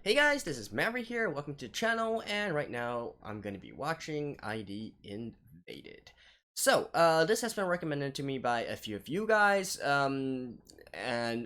Hey guys, this is Mavri here, welcome to the channel, and right now I'm going to be watching ID Invaded. So, this has been recommended to me by a few of you guys, and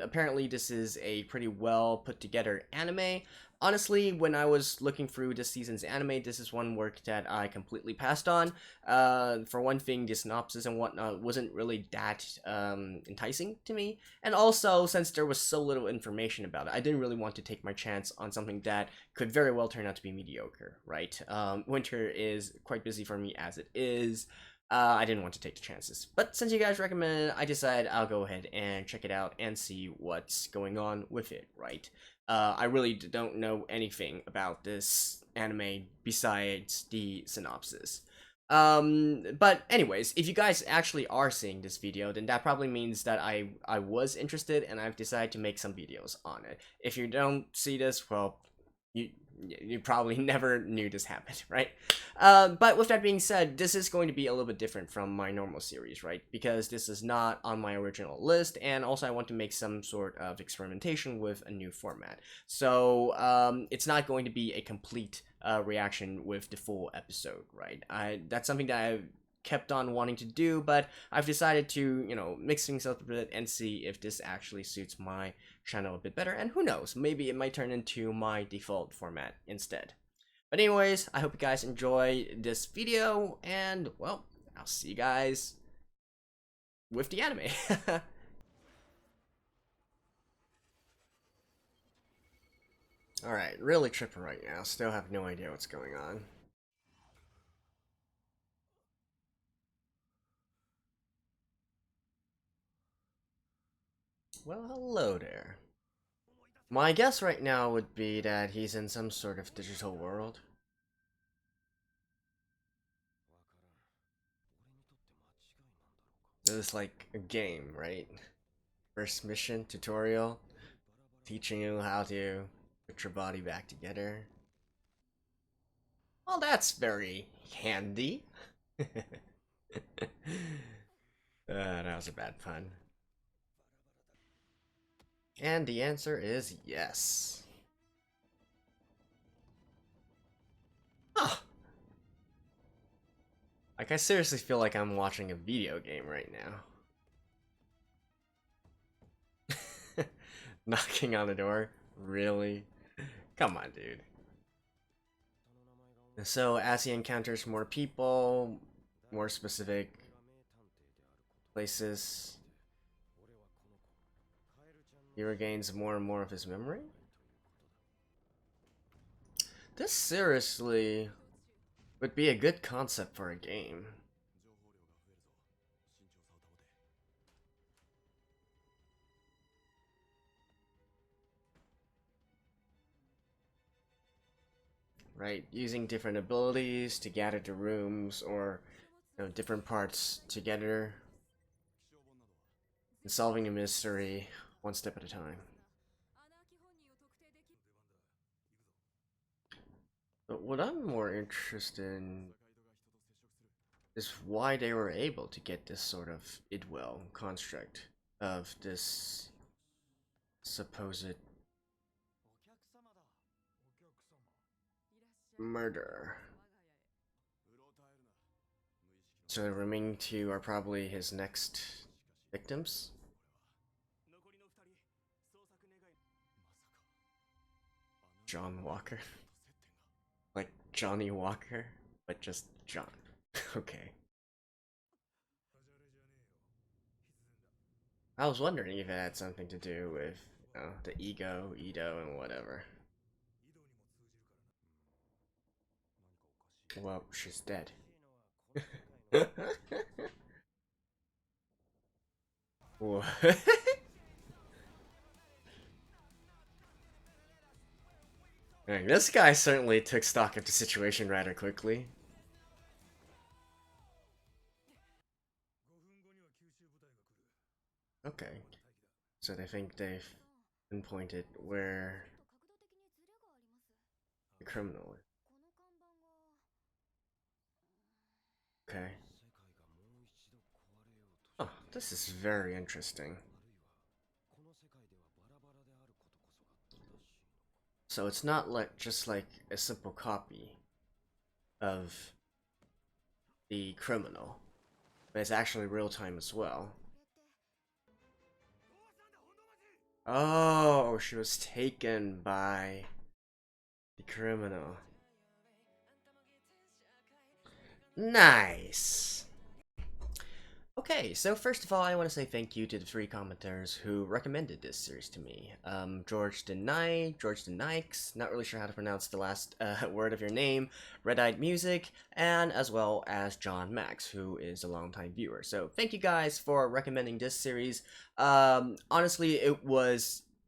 apparently this is a pretty well put together anime. Honestly, when I was looking through this season's anime, this is one work that I completely passed on. For one thing, the synopsis and whatnot wasn't really that enticing to me. And also, since there was so little information about it, I didn't really want to take my chance on something that could very well turn out to be mediocre, right? Winter is quite busy for me as it is. I didn't want to take the chances. But since you guys recommended it, I decided I'll go ahead and check it out and see what's going on with it, right? I really don't know anything about this anime besides the synopsis. But anyways, if you guys actually are seeing this video, then that probably means that I was interested and I've decided to make some videos on it. If you don't see this, well, you probably never knew this happened, right? But with that being said, this is going to be a little bit different from my normal series, right? Because this is not on my original list, and also I want to make some sort of experimentation with a new format. So it's not going to be a complete reaction with the full episode, right? That's something that I've kept on wanting to do, but I've decided to, mix things up a bit and see if this actually suits my channel a bit better, and who knows, maybe it might turn into my default format instead. But anyways, I hope you guys enjoy this video, and well, I'll see you guys with the anime. Alright, really tripping right now, still have no idea what's going on. Well, hello there. My guess right now would be that he's in some sort of digital world. This is like a game, right? First mission tutorial, teaching you how to put your body back together. Well, that's very handy. That was a bad pun. And the answer is yes. Huh. Like, I seriously feel like I'm watching a video game right now. Knocking on the door? Really? Come on, dude. So, as he encounters more people, more specific places, he regains more and more of his memory? This seriously would be a good concept for a game. Right, using different abilities to gather the rooms or different parts together and solving a mystery one step at a time. But what I'm more interested in is why they were able to get this sort of idwell construct of this supposed murder. So the remaining two are probably his next victims? John Walker? Like Johnny Walker, but just John. Okay. I was wondering if it had something to do with, the ego, Ido, and whatever. Well, she's dead. What? Dang, this guy certainly took stock of the situation rather quickly. Okay. So they think they've pinpointed where the criminal is. Okay. Oh, this is very interesting. So it's not like just like a simple copy of the criminal, but it's actually real time as well. Oh, she was taken by the criminal. Nice. Okay, so first of all, I want to say thank you to the 3 commenters who recommended this series to me. George Denikes, not really sure how to pronounce the last word of your name, Red Eyed Music, and as well as John Max, who is a longtime viewer. So thank you guys for recommending this series. Honestly,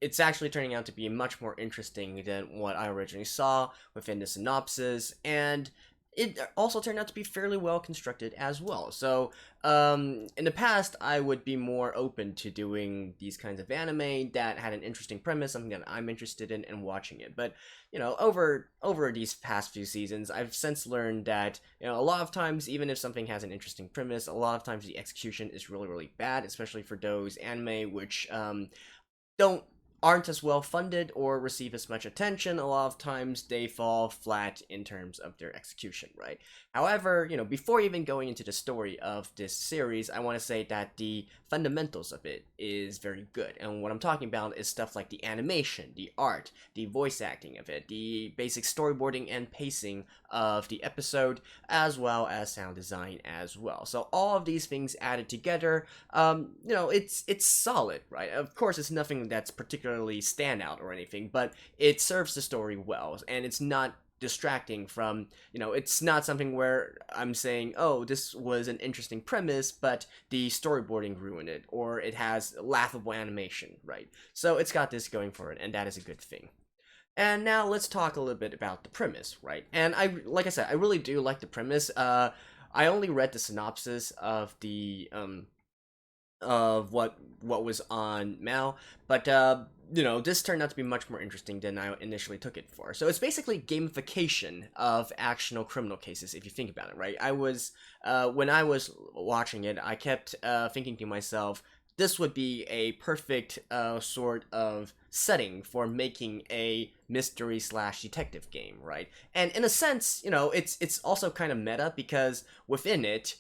it's actually turning out to be much more interesting than what I originally saw within the synopsis, and it also turned out to be fairly well constructed as well. So, in the past, I would be more open to doing these kinds of anime that had an interesting premise, something that I'm interested in, and watching it. But, over these past few seasons, I've since learned that, a lot of times, even if something has an interesting premise, a lot of times the execution is really, really bad, especially for those anime which, don't aren't as well funded or receive as much attention. A lot of times they fall flat in terms of their execution, right? However, before even going into the story of this series, I want to say that the fundamentals of it is very good. And what I'm talking about is stuff like the animation, the art, the voice acting of it, the basic storyboarding and pacing of the episode, as well as sound design as well. So all of these things added together, it's solid, right? Of course, it's nothing that's particularly standout or anything, but it serves the story well, and it's not distracting from, it's not something where I'm saying, oh, this was an interesting premise, but the storyboarding ruined it, or it has laughable animation, right? So it's got this going for it, and that is a good thing. And now let's talk a little bit about the premise, right? And like I said, I really do like the premise. I only read the synopsis of the of what was on Mal, but this turned out to be much more interesting than I initially took it for. So it's basically gamification of actionable criminal cases, if you think about it, right? When I was watching it, I kept thinking to myself, this would be a perfect sort of setting for making a mystery slash detective game, right? And in a sense, it's also kind of meta, because within it,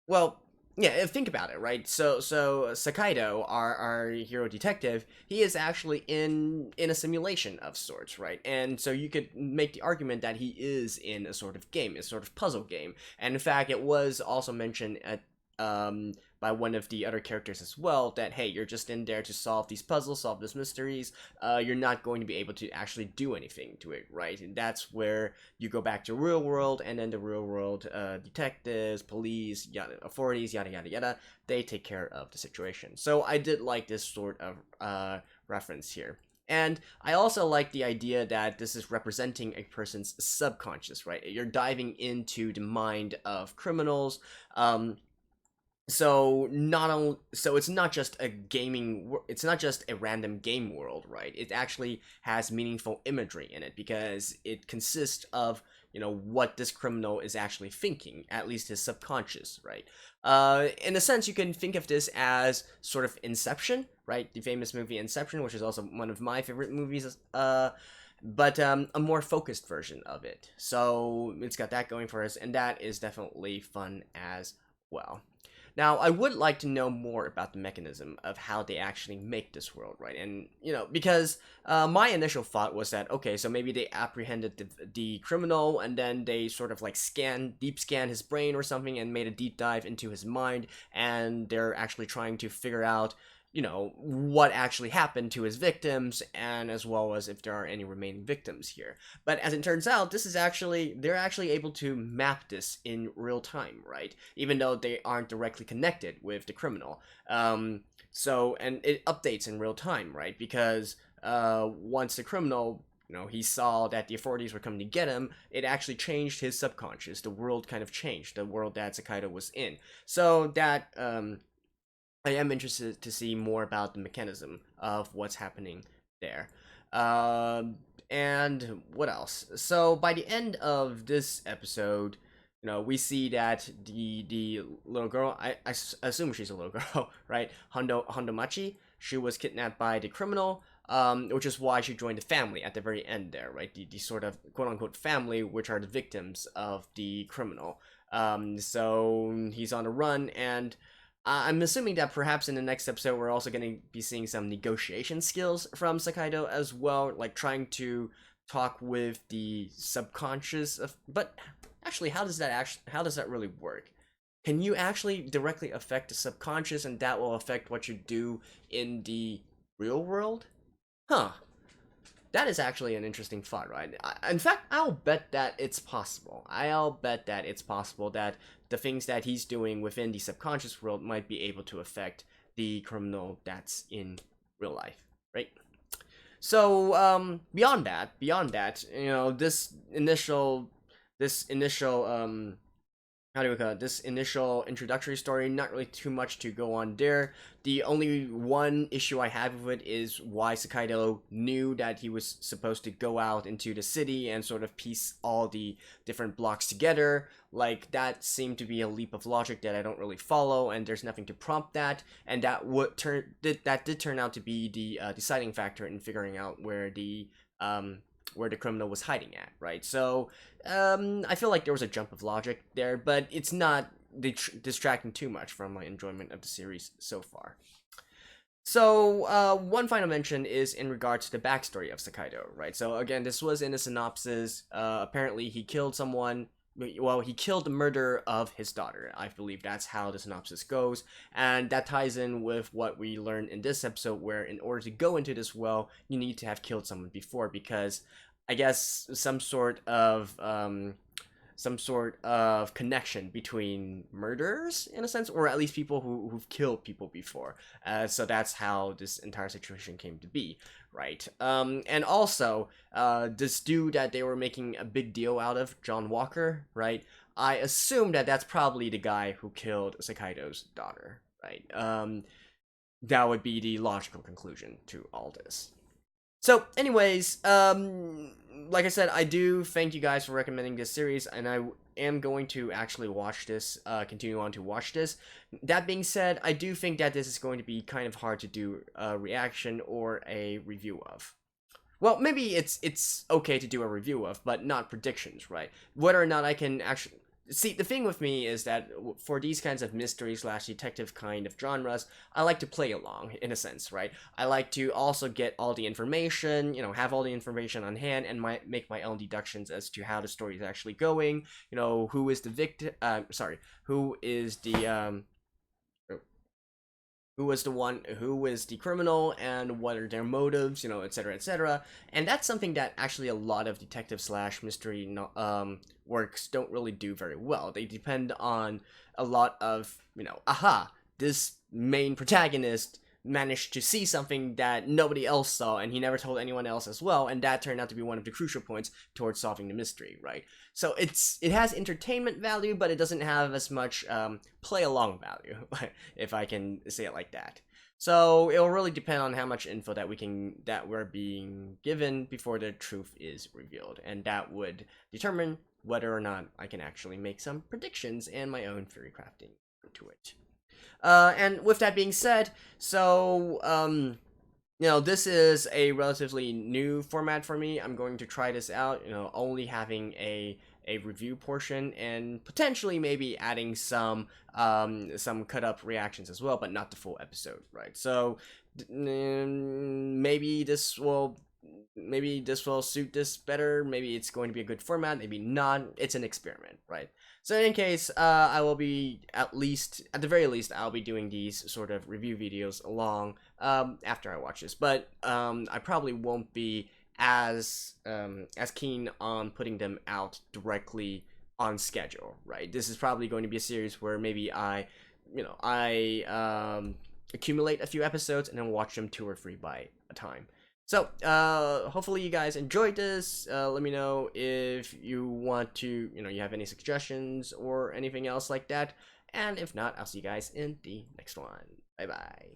well, yeah, think about it, right? So Sakaido, our hero detective, he is actually in a simulation of sorts, right? And so you could make the argument that he is in a sort of game, a sort of puzzle game. And in fact, it was also mentioned at by one of the other characters as well, that hey, you're just in there to solve these puzzles, solve these mysteries. You're not going to be able to actually do anything to it, right? And that's where you go back to real world, and then the real world detectives, police, authorities, yada yada yada, they take care of the situation. So I did like this sort of reference here. And I also like the idea that this is representing a person's subconscious, right? You're diving into the mind of criminals. So it's not just it's not just a random game world, right? It actually has meaningful imagery in it, because it consists of what this criminal is actually thinking, at least his subconscious, right? In a sense, you can think of this as sort of Inception, right? The famous movie Inception, which is also one of my favorite movies, but a more focused version of it. So it's got that going for us, and that is definitely fun as well. Now, I would like to know more about the mechanism of how they actually make this world, right? And, because my initial thought was that, okay, so maybe they apprehended the criminal, and then they sort of like deep scan his brain or something, and made a deep dive into his mind, and they're actually trying to figure out what actually happened to his victims, and as well as if there are any remaining victims here. But as it turns out, they're actually able to map this in real time, right? Even though they aren't directly connected with the criminal. And it updates in real time, right? Because once the criminal, he saw that the authorities were coming to get him, it actually changed his subconscious. The world kind of changed, the world that Sakaido was in. So that, I am interested to see more about the mechanism of what's happening there. And what else? So by the end of this episode, we see that the little girl, I assume she's a little girl, right? Hondomachi, she was kidnapped by the criminal. which is why she joined the family at the very end there, right? The sort of quote-unquote family, which are the victims of the criminal. So he's on the run, and I'm assuming that perhaps in the next episode we're also going to be seeing some negotiation skills from Sakaido as well, like trying to talk with the subconscious of, but actually how does that really work? Can you actually directly affect the subconscious and that will affect what you do in the real world? Huh. That is actually an interesting thought, right? In fact, I'll bet that it's possible. I'll bet that it's possible that the things that he's doing within the subconscious world might be able to affect the criminal that's in real life, right? So, beyond that, you know, this initial how do we call it? This initial introductory story, not really too much to go on there. The only one issue I have with it is why Sakaido knew that he was supposed to go out into the city and sort of piece all the different blocks together. Like, that seemed to be a leap of logic that I don't really follow, and there's nothing to prompt that. And that did turn out to be the deciding factor in figuring out where the criminal was hiding at, right? So, I feel like there was a jump of logic there, but it's not distracting too much from my enjoyment of the series so far. So, one final mention is in regards to the backstory of Sakaido, right? So, again, this was in the synopsis. Apparently, he killed someone. Well, he killed the murderer of his daughter. I believe that's how the synopsis goes. And that ties in with what we learned in this episode, where in order to go into this well, you need to have killed someone before, because I guess some sort of connection between murderers, in a sense, or at least people who've killed people before. So that's how this entire situation came to be, right? And also, this dude that they were making a big deal out of, John Walker, right? I assume that that's probably the guy who killed Sakaido's daughter, right? That would be the logical conclusion to all this. So, anyways, like I said, I do thank you guys for recommending this series, and I am going to actually watch this, continue on to watch this. That being said, I do think that this is going to be kind of hard to do a reaction or a review of. Well, maybe it's okay to do a review of, but not predictions, right? Whether or not I can actually... See, the thing with me is that for these kinds of mystery/detective kind of genres, I like to play along, in a sense, right? I like to also get all the information, you know, have all the information on hand, and make my own deductions as to how the story is actually going, you know, who is the victim, who is the, who is the criminal, and what are their motives, you know, etc., etc. And that's something that actually a lot of detective/mystery works don't really do very well. They depend on a lot of, you know, this main protagonist managed to see something that nobody else saw, and he never told anyone else as well, and that turned out to be one of the crucial points towards solving the mystery, right? So it has entertainment value, but it doesn't have as much play along value, if I can say it like that. So it'll really depend on how much info that we're being given before the truth is revealed, and that would determine whether or not I can actually make some predictions and my own theory crafting into it. And with that being said, so, you know, this is a relatively new format for me. I'm going to try this out, you know, only having a review portion, and potentially maybe adding some cut up reactions as well, but not the full episode, right? So, maybe this will suit this better. Maybe it's going to be a good format, maybe not. It's an experiment, right? So in any case, I will be, at the very least, I'll be doing these sort of review videos along after I watch this. But I probably won't be as keen on putting them out directly on schedule, right? This is probably going to be a series where maybe I accumulate a few episodes and then watch them 2 or 3 by a time. So, hopefully you guys enjoyed this. Let me know if you want to, you have any suggestions or anything else like that. And if not, I'll see you guys in the next one. Bye-bye.